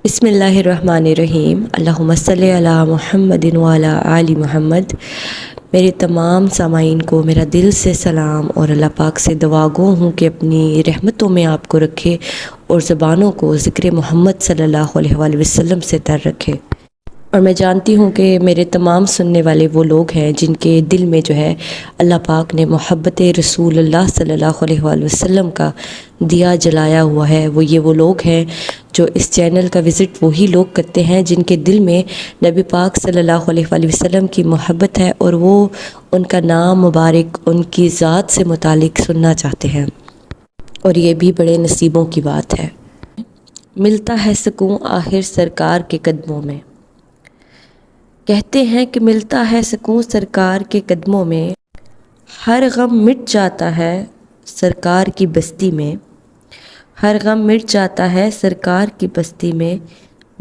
بسم اللہ الرحمن الرحیم، اللہم صلی علی محمد وعلی آل محمد۔ میرے تمام سامعین کو میرا دل سے سلام اور اللہ پاک سے دعا گو ہوں کہ اپنی رحمتوں میں آپ کو رکھے اور زبانوں کو ذکر محمد صلی اللہ علیہ وآلہ وسلم سے تر رکھے۔ اور میں جانتی ہوں کہ میرے تمام سننے والے وہ لوگ ہیں جن کے دل میں جو ہے اللہ پاک نے محبت رسول اللہ صلی اللہ علیہ وآلہ وسلم کا دیا جلایا ہوا ہے۔ وہ لوگ ہیں جو اس چینل کا وزٹ وہی لوگ کرتے ہیں جن کے دل میں نبی پاک صلی اللہ علیہ وآلہ وسلم کی محبت ہے اور وہ ان کا نام مبارک، ان کی ذات سے متعلق سننا چاہتے ہیں، اور یہ بھی بڑے نصیبوں کی بات ہے۔ ملتا ہے سکون آخر سرکار کے قدموں میں، کہتے ہیں کہ ملتا ہے سکون سرکار کے قدموں میں، ہر غم مٹ جاتا ہے سرکار کی بستی میں، ہر غم مٹ جاتا ہے سرکار کی بستی میں،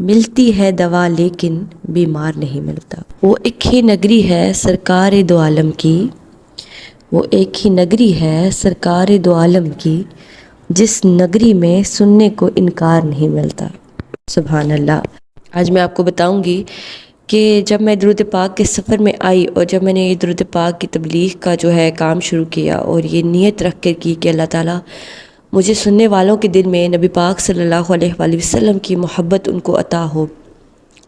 ملتی ہے دوا لیکن بیمار نہیں ملتا۔ وہ ایک ہی نگری ہے سرکار دو عالم کی، وہ ایک ہی نگری ہے سرکار دو عالم کی، جس نگری میں سننے کو انکار نہیں ملتا۔ سبحان اللہ۔ آج میں آپ کو بتاؤں گی کہ جب میں درود پاک کے سفر میں آئی اور جب میں نے یہ درود پاک کی تبلیغ کا جو ہے کام شروع کیا اور یہ نیت رکھ کر کی کہ اللہ تعالیٰ مجھے سننے والوں کے دل میں نبی پاک صلی اللہ علیہ وآلہ وسلم کی محبت ان کو عطا ہو،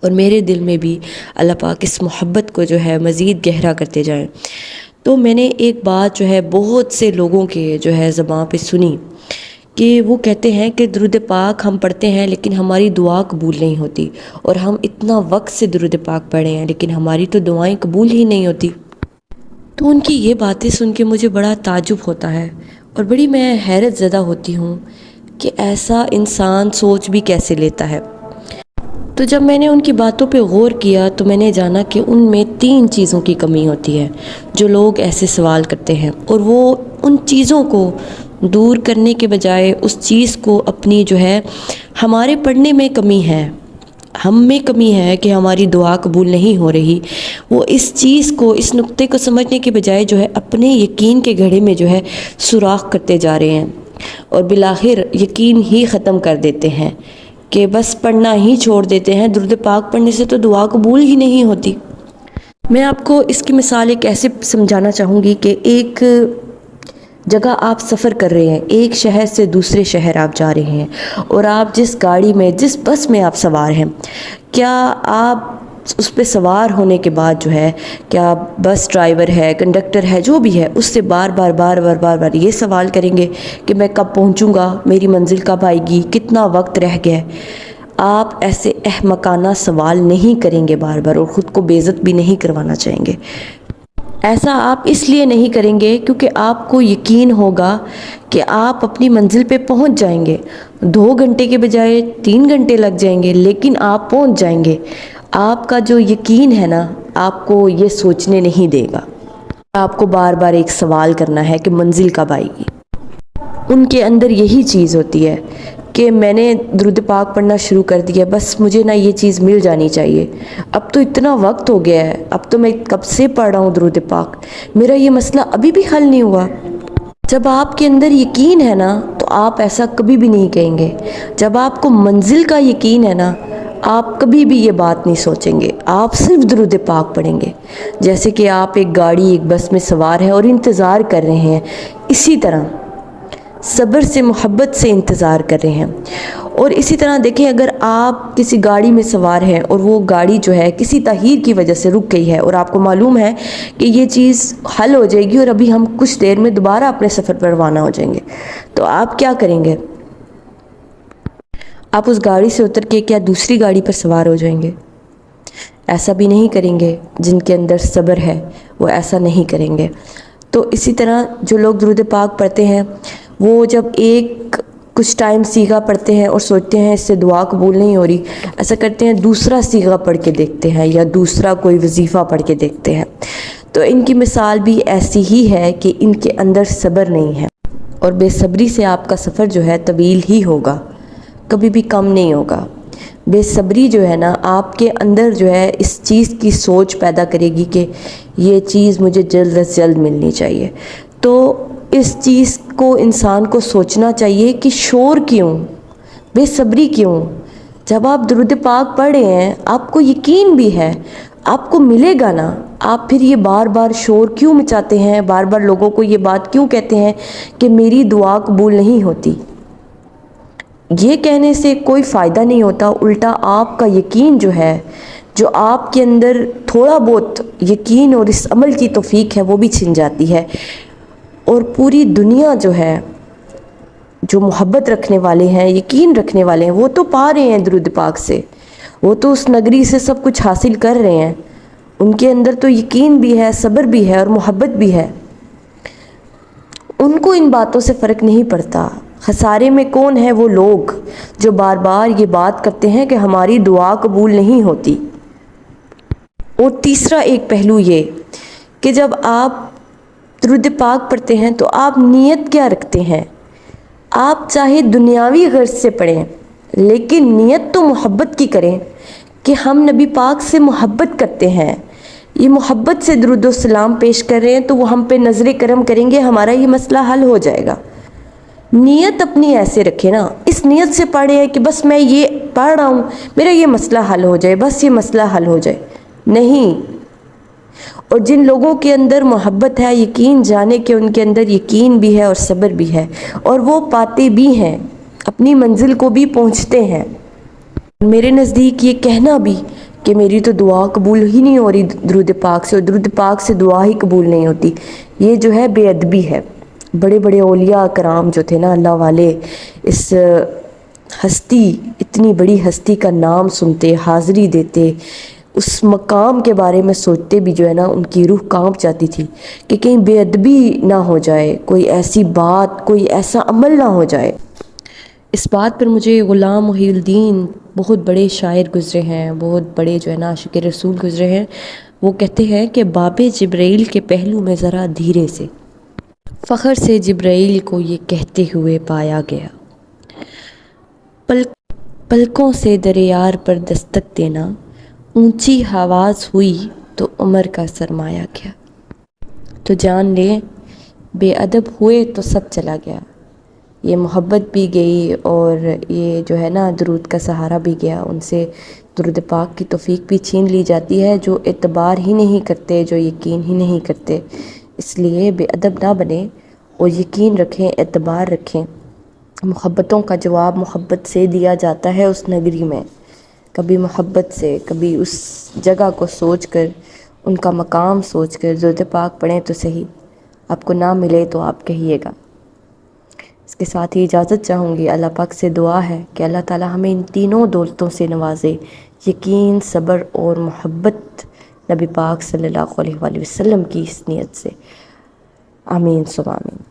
اور میرے دل میں بھی اللہ پاک اس محبت کو جو ہے مزید گہرا کرتے جائیں، تو میں نے ایک بات جو ہے بہت سے لوگوں کے جو ہے زبان پہ سنی کہ وہ کہتے ہیں کہ درود پاک ہم پڑھتے ہیں لیکن ہماری دعا قبول نہیں ہوتی، اور ہم اتنا وقت سے درود پاک پڑھے ہیں لیکن ہماری تو دعائیں قبول ہی نہیں ہوتی۔ تو ان کی یہ باتیں سن کے مجھے بڑا تعجب ہوتا ہے اور بڑی میں حیرت زدہ ہوتی ہوں کہ ایسا انسان سوچ بھی کیسے لیتا ہے۔ تو جب میں نے ان کی باتوں پہ غور کیا تو میں نے جانا کہ ان میں 3 چیزوں کی کمی ہوتی ہے جو لوگ ایسے سوال کرتے ہیں، اور وہ ان چیزوں کو دور کرنے کے بجائے اس چیز کو اپنی جو ہے ہمارے پڑھنے میں کمی ہے، ہم میں کمی ہے کہ ہماری دعا قبول نہیں ہو رہی، وہ اس چیز کو، اس نقطے کو سمجھنے کے بجائے جو ہے اپنے یقین کے گھڑے میں جو ہے سوراخ کرتے جا رہے ہیں، اور بالآخر یقین ہی ختم کر دیتے ہیں کہ بس پڑھنا ہی چھوڑ دیتے ہیں۔ درود پاک پڑھنے سے تو دعا قبول ہی نہیں ہوتی۔ میں آپ کو اس کی مثال ایک ایسے سمجھانا چاہوں گی کہ ایک جگہ آپ سفر کر رہے ہیں، ایک شہر سے دوسرے شہر آپ جا رہے ہیں، اور آپ جس گاڑی میں، جس بس میں آپ سوار ہیں، کیا آپ اس پہ سوار ہونے کے بعد جو ہے کیا بس ڈرائیور ہے، کنڈکٹر ہے، جو بھی ہے، اس سے بار بار یہ سوال کریں گے کہ میں کب پہنچوں گا، میری منزل کب آئے گی، کتنا وقت رہ گیا ہے؟ آپ ایسے احمقانہ سوال نہیں کریں گے بار بار، اور خود کو بے عزت بھی نہیں کروانا چاہیں گے۔ ایسا آپ اس لیے نہیں کریں گے کیونکہ آپ کو یقین ہوگا کہ آپ اپنی منزل پہ پہنچ جائیں گے، 2 گھنٹے کے بجائے 3 گھنٹے لگ جائیں گے لیکن آپ پہنچ جائیں گے۔ آپ کا جو یقین ہے نا، آپ کو یہ سوچنے نہیں دے گا، آپ کو بار بار ایک سوال کرنا ہے کہ منزل کب آئے گی۔ ان کے اندر یہی چیز ہوتی ہے کہ میں نے درود پاک پڑھنا شروع کر دیا، بس مجھے نا یہ چیز مل جانی چاہیے، اب تو اتنا وقت ہو گیا ہے، اب تو میں کب سے پڑھ رہا ہوں درود پاک، میرا یہ مسئلہ ابھی بھی حل نہیں ہوا۔ جب آپ کے اندر یقین ہے نا تو آپ ایسا کبھی بھی نہیں کہیں گے۔ جب آپ کو منزل کا یقین ہے نا، آپ کبھی بھی یہ بات نہیں سوچیں گے، آپ صرف درود پاک پڑھیں گے۔ جیسے کہ آپ ایک گاڑی، ایک بس میں سوار ہیں اور انتظار کر رہے ہیں، اسی طرح صبر سے، محبت سے انتظار کر رہے ہیں۔ اور اسی طرح دیکھیں، اگر آپ کسی گاڑی میں سوار ہیں اور وہ گاڑی جو ہے کسی تاخیر کی وجہ سے رک گئی ہے، اور آپ کو معلوم ہے کہ یہ چیز حل ہو جائے گی اور ابھی ہم کچھ دیر میں دوبارہ اپنے سفر پر روانہ ہو جائیں گے، تو آپ کیا کریں گے؟ آپ اس گاڑی سے اتر کے کیا دوسری گاڑی پر سوار ہو جائیں گے؟ ایسا بھی نہیں کریں گے۔ جن کے اندر صبر ہے وہ ایسا نہیں کریں گے۔ تو اسی طرح جو لوگ درود پاک پڑھتے ہیں، وہ جب کچھ ٹائم سیغہ پڑھتے ہیں اور سوچتے ہیں اس سے دعا قبول نہیں ہو رہی، ایسا کرتے ہیں دوسرا سیغہ پڑھ کے دیکھتے ہیں یا دوسرا کوئی وظیفہ پڑھ کے دیکھتے ہیں۔ تو ان کی مثال بھی ایسی ہی ہے کہ ان کے اندر صبر نہیں ہے، اور بے صبری سے آپ کا سفر جو ہے طویل ہی ہوگا، کبھی بھی کم نہیں ہوگا۔ بے صبری جو ہے نا آپ کے اندر جو ہے اس چیز کی سوچ پیدا کرے گی کہ یہ چیز مجھے جلد از جلد ملنی چاہیے۔ تو اس چیز کو انسان کو سوچنا چاہیے کہ شور کیوں، بے صبری کیوں، جب آپ درود پاک پڑھ رہے ہیں آپ کو یقین بھی ہے آپ کو ملے گا نا، آپ پھر یہ بار بار شور کیوں مچاتے ہیں، بار بار لوگوں کو یہ بات کیوں کہتے ہیں کہ میری دعا قبول نہیں ہوتی؟ یہ کہنے سے کوئی فائدہ نہیں ہوتا، الٹا آپ کا یقین جو ہے، جو آپ کے اندر تھوڑا بہت یقین اور اس عمل کی توفیق ہے وہ بھی چھن جاتی ہے، اور پوری دنیا جو ہے، جو محبت رکھنے والے ہیں، یقین رکھنے والے ہیں، وہ تو پا رہے ہیں درود پاک سے، وہ تو اس نگری سے سب کچھ حاصل کر رہے ہیں، ان کے اندر تو یقین بھی ہے، صبر بھی ہے اور محبت بھی ہے، ان کو ان باتوں سے فرق نہیں پڑتا۔ خسارے میں کون ہے؟ وہ لوگ جو بار بار یہ بات کرتے ہیں کہ ہماری دعا قبول نہیں ہوتی۔ اور تیسرا ایک پہلو یہ کہ جب آپ درود پاک پڑھتے ہیں تو آپ نیت کیا رکھتے ہیں؟ آپ چاہے دنیاوی غرض سے پڑھیں لیکن نیت تو محبت کی کریں کہ ہم نبی پاک سے محبت کرتے ہیں، یہ محبت سے درود و سلام پیش کر رہے ہیں تو وہ ہم پہ نظر کرم کریں گے، ہمارا یہ مسئلہ حل ہو جائے گا۔ نیت اپنی ایسے رکھے نا، اس نیت سے پڑھے ہیں کہ بس میں یہ پڑھ رہا ہوں میرا یہ مسئلہ حل ہو جائے، بس یہ مسئلہ حل ہو جائے، نہیں۔ اور جن لوگوں کے اندر محبت ہے، یقین جانے کہ ان کے اندر یقین بھی ہے اور صبر بھی ہے، اور وہ پاتے بھی ہیں، اپنی منزل کو بھی پہنچتے ہیں۔ میرے نزدیک یہ کہنا بھی کہ میری تو دعا قبول ہی نہیں ہو رہی درود پاک سے، اور درود پاک سے دعا ہی قبول نہیں ہوتی، یہ جو ہے بے ادبی ہے۔ بڑے بڑے اولیاء کرام جو تھے نا، اللہ والے، اس ہستی، اتنی بڑی ہستی کا نام سنتے، حاضری دیتے، اس مقام کے بارے میں سوچتے بھی جو ہے نا ان کی روح کانپ جاتی تھی کہ کہیں بے ادبی نہ ہو جائے، کوئی ایسی بات، کوئی ایسا عمل نہ ہو جائے۔ اس بات پر مجھے غلام محی الدین، بہت بڑے شاعر گزرے ہیں، بہت بڑے جو ہے نا عاشق رسول گزرے ہیں، وہ کہتے ہیں کہ باب جبرائیل کے پہلو میں ذرا دھیرے سے، فخر سے جبرائیل کو یہ کہتے ہوئے پایا گیا، پلکوں سے در یار پر دستک دینا، اونچی آواز ہوئی تو عمر کا سرمایہ گیا۔ تو جان لے بے ادب ہوئے تو سب چلا گیا، یہ محبت بھی گئی اور یہ جو ہے نا درود کا سہارا بھی گیا، ان سے درود پاک کی توفیق بھی چھین لی جاتی ہے، جو اعتبار ہی نہیں کرتے، جو یقین ہی نہیں کرتے۔ اس لیے بے ادب نہ بنیں اور یقین رکھیں، اعتبار رکھیں۔ محبتوں کا جواب محبت سے دیا جاتا ہے اس نگری میں، کبھی محبت سے، کبھی اس جگہ کو سوچ کر، ان کا مقام سوچ کر درود پاک پڑھیں تو صحیح، آپ کو نہ ملے تو آپ کہیے گا۔ اس کے ساتھ ہی اجازت چاہوں گی، اللہ پاک سے دعا ہے کہ اللہ تعالی ہمیں ان تینوں دولتوں سے نوازے، یقین، صبر اور محبت نبی پاک صلی اللہ علیہ وآلہ وسلم کی اس نیت سے۔ آمین ثم آمین۔